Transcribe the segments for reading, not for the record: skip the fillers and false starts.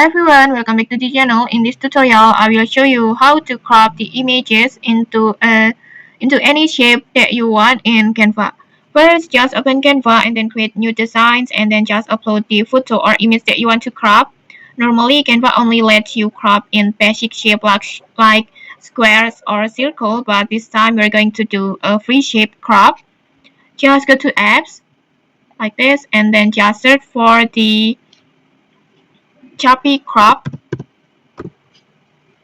everyone, welcome back to the channel. In this tutorial, I will show you how to crop the images into any shape that you want in Canva. First, just open Canva and then create new designs and then just upload the photo or image that you want to crop. Normally, Canva only lets you crop in basic shape like squares or circle, but this time we're going to do a free shape crop. Just go to apps like this and then just search for the Choppy Crop.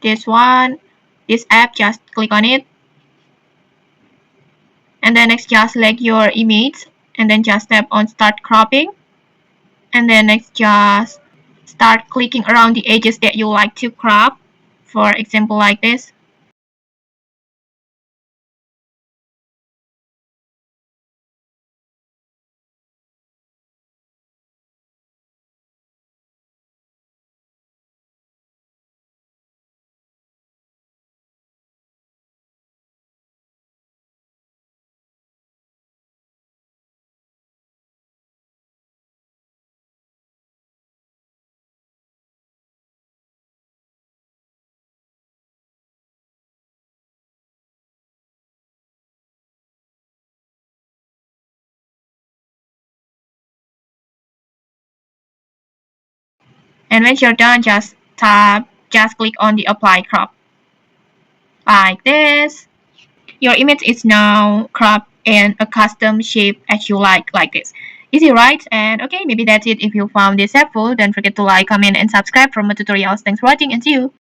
This app, just click on it. And then next, just select your image and then just tap on start cropping. And then next, just start clicking around the edges that you like to crop. For example, like this. And when you're done, just click on the apply crop. Like this. Your image is now cropped in a custom shape as you like this. Easy, right? And okay, maybe that's it. If you found this helpful, don't forget to like, comment, and subscribe for more tutorials. Thanks for watching and see you.